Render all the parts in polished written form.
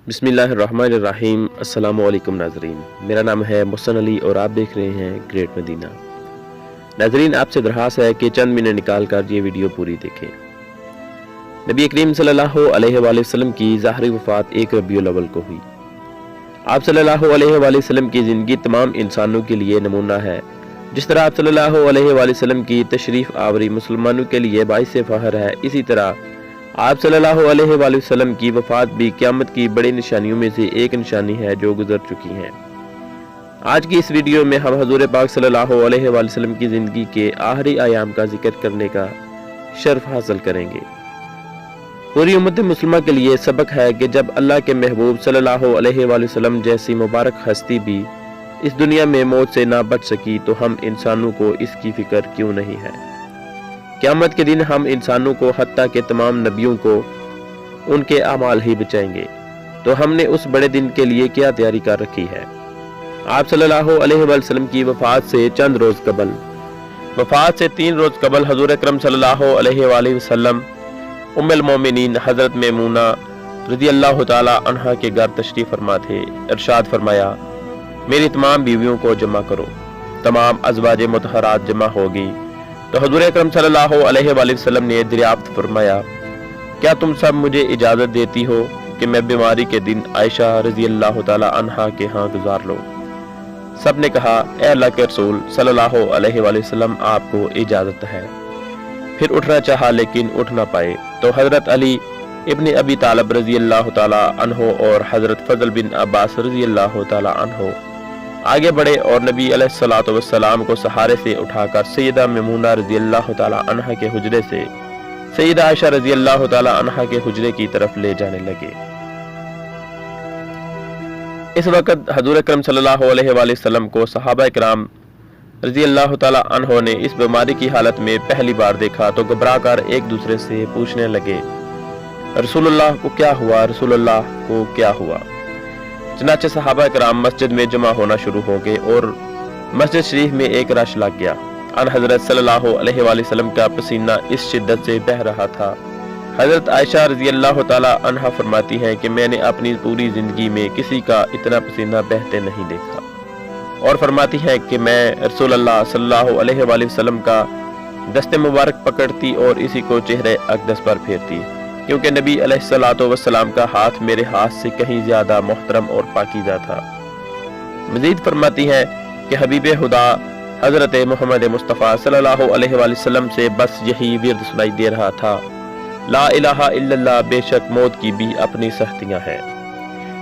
بسم اللہ الرحمن الرحیم۔ السلام علیکم ناظرین، میرا نام ہے محسن علی اور آپ دیکھ رہے ہیں گریٹ مدینہ۔ ناظرین، آپ سے درخواست ہے کہ چند منٹ نکال کر یہ ویڈیو پوری دیکھیں۔ نبی کریم صلی اللہ علیہ وآلہ وسلم کی ظاہری وفات 1 ربیع الاول کو ہوئی۔ آپ صلی اللہ علیہ وآلہ وسلم کی زندگی تمام انسانوں کے لیے نمونہ ہے۔ جس طرح آپ صلی اللہ علیہ وآلہ وسلم کی تشریف آوری مسلمانوں کے لیے باعث فخر ہے، اسی طرح آپ صلی اللہ علیہ وآلہ وسلم کی وفات بھی قیامت کی بڑی نشانیوں میں سے ایک نشانی ہے جو گزر چکی ہیں۔ آج کی اس ویڈیو میں ہم حضور پاک صلی اللہ علیہ وآلہ وسلم کی زندگی کے آخری ایام کا ذکر کرنے کا شرف حاصل کریں گے۔ پوری امت مسلمہ کے لیے سبق ہے کہ جب اللہ کے محبوب صلی اللہ علیہ وآلہ وسلم جیسی مبارک ہستی بھی اس دنیا میں موت سے نہ بچ سکی تو ہم انسانوں کو اس کی فکر کیوں نہیں ہے۔ قیامت کے دن ہم انسانوں کو حتیٰ کہ تمام نبیوں کو ان کے اعمال ہی بچائیں گے، تو ہم نے اس بڑے دن کے لیے کیا تیاری کر رکھی ہے۔ آپ صلی اللہ علیہ وآلہ وسلم کی وفات سے چند روز قبل، وفات سے 3 روز قبل حضور اکرم صلی اللہ علیہ وآلہ وسلم ام المومنین حضرت میمونہ رضی اللہ تعالی عنہا کے گھر تشریف فرما تھے۔ ارشاد فرمایا، میری تمام بیویوں کو جمع کرو۔ تمام ازواج مطہرات جمع ہوگی تو حضور اکرم صلی اللہ علیہ وآلہ وسلم نے دریافت فرمایا، کیا تم سب مجھے اجازت دیتی ہو کہ میں بیماری کے دن عائشہ رضی اللہ تعالی عنہا کے ہاں گزار لوں؟ سب نے کہا، اے اللہ کے رسول صلی اللہ علیہ وآلہ وسلم، آپ کو اجازت ہے۔ پھر اٹھنا چاہا لیکن اٹھ نہ پائے تو حضرت علی ابن ابی طالب رضی اللہ تعالی عنہ اور حضرت فضل بن عباس رضی اللہ تعالی عنہ آگے بڑھے اور نبی علیہ الصلوۃ والسلام کو سہارے سے اٹھا کر سیدہ میمونہ رضی اللہ تعالی عنہا کے حجرے سے سیدہ عائشہ رضی اللہ تعالی عنہا کے حجرے کی طرف لے جانے لگے۔ اس وقت حضور اکرم صلی اللہ علیہ وآلہ وسلم کو صحابہ کرام رضی اللہ تعالی عنہ نے اس بیماری کی حالت میں پہلی بار دیکھا تو گھبرا کر ایک دوسرے سے پوچھنے لگے، رسول اللہ کو کیا ہوا؟ رسول اللہ کو کیا ہوا؟ چنانچہ صحابہ کرام مسجد میں جمع ہونا شروع ہو گئے اور مسجد شریف میں ایک رش لگ گیا۔ ان حضرت صلی اللہ علیہ وآلہ وسلم کا پسینہ اس شدت سے بہہ رہا تھا۔ حضرت عائشہ رضی اللہ تعالی عنہا فرماتی ہیں کہ میں نے اپنی پوری زندگی میں کسی کا اتنا پسینہ بہتے نہیں دیکھا، اور فرماتی ہیں کہ میں رسول اللہ صلی اللہ علیہ وآلہ وسلم کا دست مبارک پکڑتی اور اسی کو چہرے اقدس پر پھیرتی، کیونکہ نبی علیہ الصلوۃ والسلام کا ہاتھ میرے ہاتھ سے کہیں زیادہ محترم اور پاکیزہ تھا۔ مزید فرماتی ہیں کہ حبیب خدا حضرت محمد مصطفیٰ صلی اللہ علیہ وآلہ وسلم سے بس یہی ورد سنائی دے رہا تھا، لا الہ الا اللہ، بے شک موت کی بھی اپنی سختیاں ہیں۔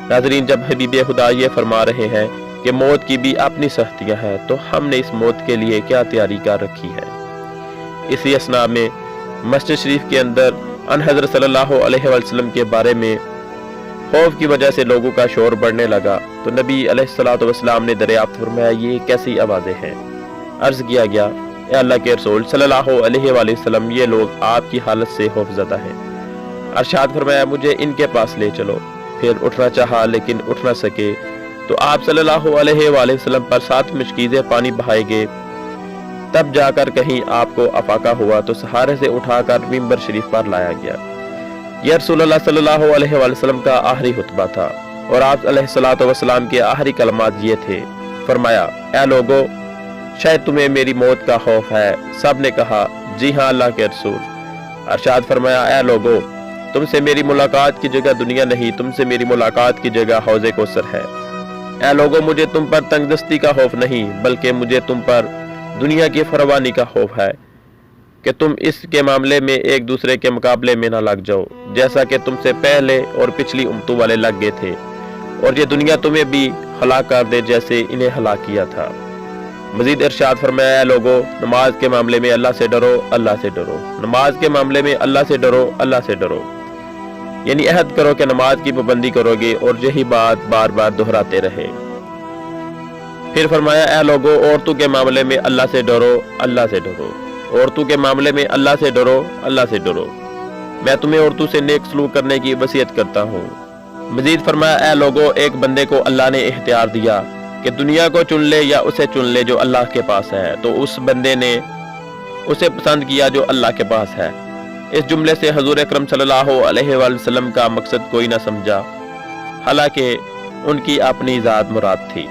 ناظرین، جب حبیب خدا یہ فرما رہے ہیں کہ موت کی بھی اپنی سختیاں ہیں تو ہم نے اس موت کے لیے کیا تیاری کر رکھی ہے؟ اسی اثناء میں مسجد شریف کے اندر ان حضرت صلی اللہ علیہ وآلہ وسلم کے بارے میں خوف کی وجہ سے لوگوں کا شور بڑھنے لگا تو نبی علیہ الصلوۃ والسلام نے دریافت فرمایا، یہ کیسی آوازیں ہیں؟ عرض کیا گیا، اے اللہ کے رسول صلی اللہ علیہ وآلہ وسلم، یہ لوگ آپ کی حالت سے خوف زدہ ہیں۔ ارشاد فرمایا، مجھے ان کے پاس لے چلو۔ پھر اٹھنا چاہا لیکن اٹھ نہ سکے تو آپ صلی اللہ علیہ وآلہ وسلم پر 7 مشکیزیں پانی بہائے گئے، تب جا کر کہیں آپ کو افاقہ ہوا تو سہارے سے اٹھا کر ممبر شریف پر لایا گیا۔ یہ رسول اللہ صلی اللہ علیہ وآلہ وسلم کا آخری خطبہ تھا اور آپ علیہ الصلوۃ والسلام کے آخری کلمات یہ تھے۔ فرمایا، اے لوگو، شاید تمہیں میری موت کا خوف ہے۔ سب نے کہا، جی ہاں اللہ کے رسول۔ ارشاد فرمایا، اے لوگو، تم سے میری ملاقات کی جگہ دنیا نہیں، تم سے میری ملاقات کی جگہ حوض کوثر ہے۔ اے لوگو، مجھے تم پر تنگ دستی کا خوف نہیں، بلکہ مجھے تم پر دنیا کی فراوانی کا خوف ہے کہ تم اس کے معاملے میں ایک دوسرے کے مقابلے میں نہ لگ جاؤ، جیسا کہ تم سے پہلے اور پچھلی امتوں والے لگ گئے تھے، اور یہ دنیا تمہیں بھی ہلاک کر دے جیسے انہیں ہلاک کیا تھا۔ مزید ارشاد فرمایا، اے لوگو، نماز کے معاملے میں اللہ سے ڈرو، اللہ سے ڈرو۔ نماز کے معاملے میں اللہ سے ڈرو، اللہ سے ڈرو، یعنی عہد کرو کہ نماز کی پابندی کرو گے اور یہی بات بار بار دہراتے رہے۔ پھر فرمایا، اے لوگو، عورتوں کے معاملے میں اللہ سے ڈرو، اللہ سے ڈرو۔ عورتوں کے معاملے میں اللہ سے ڈرو، اللہ سے ڈرو۔ میں تمہیں عورتوں سے نیک سلوک کرنے کی وصیت کرتا ہوں۔ مزید فرمایا، اے لوگو، ایک بندے کو اللہ نے اختیار دیا کہ دنیا کو چن لے یا اسے چن لے جو اللہ کے پاس ہے، تو اس بندے نے اسے پسند کیا جو اللہ کے پاس ہے۔ اس جملے سے حضور اکرم صلی اللہ علیہ وآلہ وسلم کا مقصد کوئی نہ سمجھا، حالانکہ ان کی اپنی ذات مراد تھی،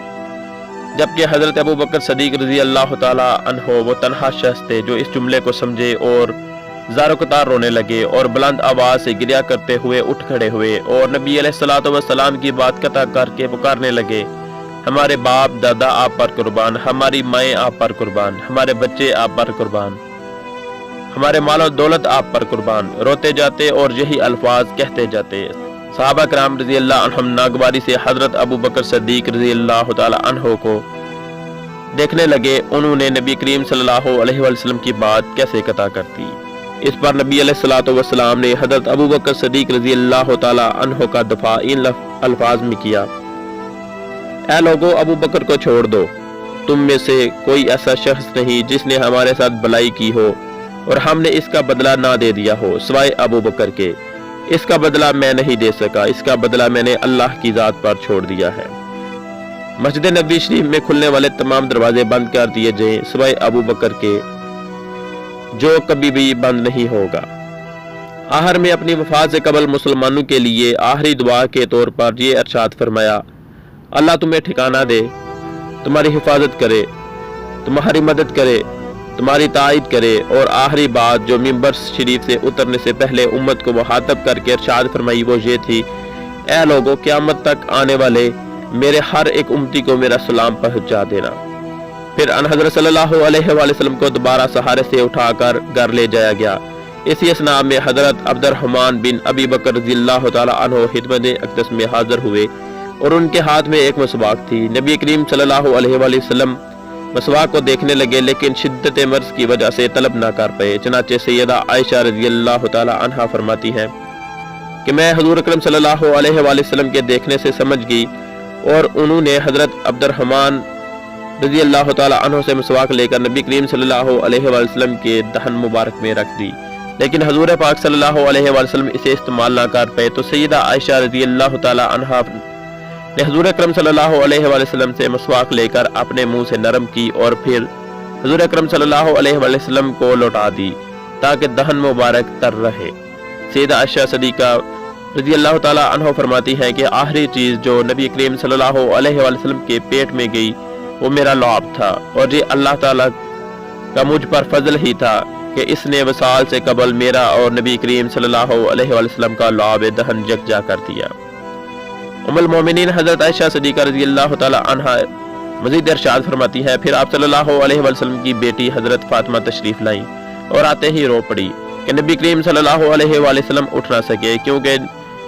جبکہ حضرت ابو بکر صدیق رضی اللہ تعالی عنہ وہ تنہا شخص تھے جو اس جملے کو سمجھے اور زار و قطار رونے لگے اور بلند آواز سے گریہ کرتے ہوئے اٹھ کھڑے ہوئے اور نبی علیہ الصلوۃ والسلام کی بات قطع کر کے پکارنے لگے، ہمارے باپ دادا آپ پر قربان، ہماری مائیں آپ پر قربان، ہمارے بچے آپ پر قربان، ہمارے مال و دولت آپ پر قربان، روتے جاتے اور یہی الفاظ کہتے جاتے۔ صحابہ کرام رضی اللہ عنہم ناگواری سے حضرت ابو بکر صدیق رضی اللہ تعالی عنہ کو دیکھنے لگے، انہوں نے نبی کریم صلی اللہ علیہ وسلم کی بات کیسے قطع کرتی۔ اس پر نبی علیہ الصلوۃ والسلام نے حضرت ابو بکر صدیق رضی اللہ تعالی عنہ کا دفاع ان الفاظ میں کیا، اے لوگو ابو بکر کو چھوڑ دو، تم میں سے کوئی ایسا شخص نہیں جس نے ہمارے ساتھ بھلائی کی ہو اور ہم نے اس کا بدلہ نہ دے دیا ہو سوائے ابو بکر کے، اس کا بدلہ میں نہیں دے سکا، اس کا بدلہ میں نے اللہ کی ذات پر چھوڑ دیا ہے۔ مسجد نبوی شریف میں کھلنے والے تمام دروازے بند کر دیے جائیں سوائے ابو بکر کے، جو کبھی بھی بند نہیں ہوگا۔ آخر میں اپنی وفات سے قبل مسلمانوں کے لیے آخری دعا کے طور پر یہ ارشاد فرمایا، اللہ تمہیں ٹھکانہ دے، تمہاری حفاظت کرے، تمہاری مدد کرے، تمہاری تائید کرے۔ اور آخری بات جو منبر شریف سے اترنے سے پہلے امت کو مخاطب کر کے ارشاد فرمائی وہ یہ تھی، اے لوگو قیامت تک آنے والے میرے ہر ایک امتی کو میرا سلام پہنچا دینا۔ پھر ان حضرت صلی اللہ علیہ وآلہ وسلم کو دوبارہ سہارے سے اٹھا کر گھر لے جایا گیا۔ اسی اثناء میں حضرت عبد الرحمن بن ابی بکر رضی اللہ تعالی عنہ خدمت اقدس میں حاضر ہوئے اور ان کے ہاتھ میں ایک مسواک تھی۔ نبی کریم صلی اللہ علیہ وآلہ وسلم مسواک کو دیکھنے لگے لیکن شدت مرض کی وجہ سے طلب نہ کر پائے، چنانچہ سیدہ عائشہ رضی اللہ تعالی عنہا فرماتی ہیں کہ میں حضور اکرم صلی اللہ علیہ وآلہ وسلم کے دیکھنے سے سمجھ گئی اور انہوں نے حضرت عبد الرحمن رضی اللہ تعالی عنہ سے مسواک لے کر نبی کریم صلی اللہ علیہ وآلہ وسلم کے دہن مبارک میں رکھ دی، لیکن حضور پاک صلی اللہ علیہ وآلہ وسلم اسے استعمال نہ کر پائے تو سیدہ عائشہ رضی اللہ تعالی عنہا نے حضور اکرم صلی اللہ علیہ وآلہ وسلم سے مسواک لے کر اپنے منہ سے نرم کی اور پھر حضور اکرم صلی اللہ علیہ وآلہ وسلم کو لوٹا دی تاکہ دہن مبارک تر رہے۔ سیدہ عائشہ صدیقہ رضی اللہ تعالی عنہ فرماتی ہے کہ آخری چیز جو نبی کریم صلی اللہ علیہ وآلہ وسلم کے پیٹ میں گئی وہ میرا لعاب تھا، اور یہ اللہ تعالیٰ کا مجھ پر فضل ہی تھا کہ اس نے وصال سے قبل میرا اور نبی کریم صلی اللہ علیہ وآلہ وسلم کا لعاب دہن یکجا کر دیا۔ ام المومنین حضرت عائشہ صدیقہ رضی اللہ تعالی عنہا مزید ارشاد فرماتی ہے، پھر آپ صلی اللہ علیہ وآلہ وسلم کی بیٹی حضرت فاطمہ تشریف لائیں اور آتے ہی رو پڑی کہ نبی کریم صلی اللہ علیہ وآلہ وسلم اٹھ نہ سکے، کیونکہ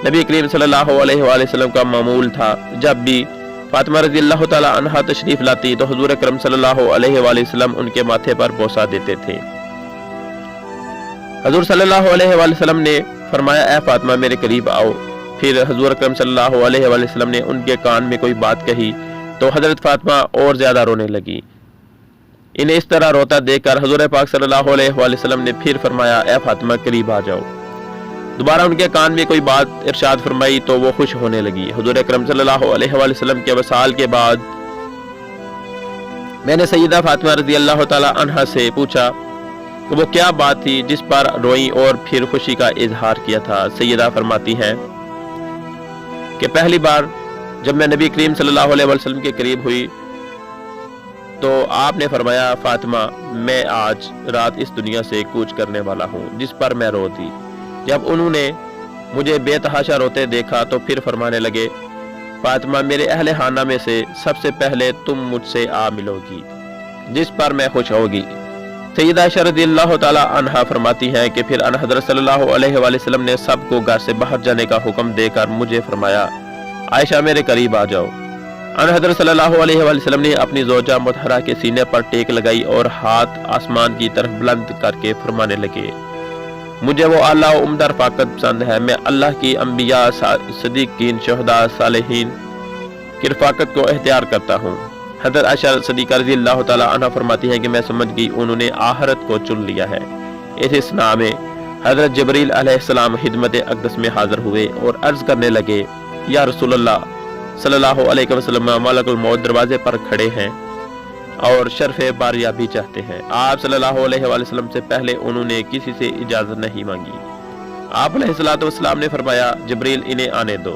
نبی کریم صلی اللہ علیہ وآلہ وسلم کا معمول تھا جب بھی فاطمہ رضی اللہ تعالی عنہا تشریف لاتی تو حضور اکرم صلی اللہ علیہ وآلہ وسلم ان کے ماتھے پر بوسہ دیتے تھے۔ حضور صلی اللہ علیہ وآلہ وسلم نے فرمایا، اے فاطمہ میرے قریب آؤ۔ پھر حضور اکرم صلی اللہ علیہ وآلہ وسلم نے ان کے کان میں کوئی بات کہی تو حضرت فاطمہ اور زیادہ رونے لگی۔ انہیں اس طرح روتا دیکھ کر حضور پاک صلی اللہ علیہ وآلہ وسلم نے پھر فرمایا، اے فاطمہ قریب آ جاؤ۔ دوبارہ ان کے کان میں کوئی بات ارشاد فرمائی تو وہ خوش ہونے لگی۔ حضور اکرم صلی اللہ علیہ وآلہ وسلم کے وصال کے بعد میں نے سیدہ فاطمہ رضی اللہ تعالی عنہا سے پوچھا کہ وہ کیا بات تھی جس پر روئیں اور پھر خوشی کا اظہار کیا تھا۔ سیدہ فرماتی ہیں کہ پہلی بار جب میں نبی کریم صلی اللہ علیہ وآلہ وسلم کے قریب ہوئی تو آپ نے فرمایا، فاطمہ میں آج رات اس دنیا سے کوچ کرنے والا ہوں، جس پر میں رو دی۔ جب انہوں نے مجھے بے تحاشا روتے دیکھا تو پھر فرمانے لگے، فاطمہ میرے اہل خانہ میں سے سب سے پہلے تم مجھ سے آ ملو گی، جس پر میں خوش ہوگی۔ سیدہ عائشہ رضی اللہ تعالی عنہا فرماتی ہیں کہ پھر حضرت صلی اللہ علیہ وآلہ وسلم نے سب کو گھر سے باہر جانے کا حکم دے کر مجھے فرمایا، عائشہ میرے قریب آ جاؤ۔ حضرت صلی اللہ علیہ وآلہ وسلم نے اپنی زوجہ مطہرہ کے سینے پر ٹیک لگائی اور ہاتھ آسمان کی طرف بلند کر کے فرمانے لگے، مجھے وہ اعلیٰ و عمدہ رفاقت پسند ہے، میں اللہ کی انبیاء، صدیقین، شہداء، صالحین کی رفاقت کو اختیار کرتا ہوں۔ حضرت عائشہ صدیقہ رضی اللہ تعالی عنہ فرماتی ہیں کہ میں سمجھ گئی انہوں نے آخرت کو چن لیا ہے۔ اس اثناء میں حضرت جبریل علیہ السلام خدمت اقدس میں حاضر ہوئے اور عرض کرنے لگے، یا رسول اللہ صلی اللہ علیہ وسلم، ملک الموت دروازے پر کھڑے ہیں اور شرف باریابی چاہتے ہیں۔ آپ صلی اللہ علیہ وآلہ وسلم سے پہلے انہوں نے کسی سے اجازت نہیں مانگی۔ آپ علیہ الصلوۃ والسلام نے فرمایا، جبریل انہیں آنے دو۔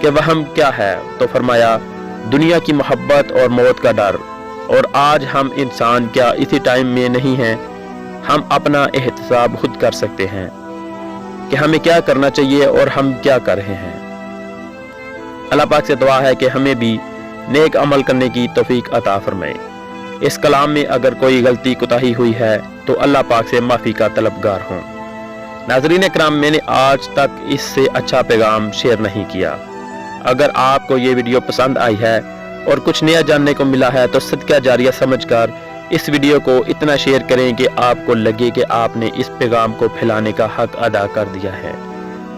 کہ وہم کیا ہے؟ تو فرمایا دنیا کی محبت اور موت کا ڈر۔ اور آج ہم انسان کیا اسی ٹائم میں نہیں ہیں؟ ہم اپنا احتساب خود کر سکتے ہیں کہ ہمیں کیا کرنا چاہیے اور ہم کیا کر رہے ہیں۔ اللہ پاک سے دعا ہے کہ ہمیں بھی نیک عمل کرنے کی توفیق عطا فرمائے۔ اس کلام میں اگر کوئی غلطی کوتاہی ہوئی ہے تو اللہ پاک سے معافی کا طلبگار ہوں۔ ناظرین کرام، میں نے آج تک اس سے اچھا پیغام شیئر نہیں کیا۔ اگر آپ کو یہ ویڈیو پسند آئی ہے اور کچھ نیا جاننے کو ملا ہے تو صدقہ جاریہ سمجھ کر اس ویڈیو کو اتنا شیئر کریں کہ آپ کو لگے کہ آپ نے اس پیغام کو پھیلانے کا حق ادا کر دیا ہے،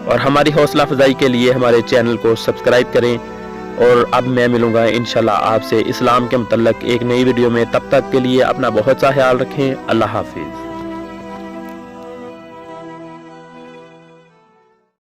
اور ہماری حوصلہ افزائی کے لیے ہمارے چینل کو سبسکرائب کریں۔ اور اب میں ملوں گا انشاءاللہ آپ سے اسلام کے متعلق ایک نئی ویڈیو میں۔ تب تک کے لیے اپنا بہت سا خیال رکھیں۔ اللہ حافظ۔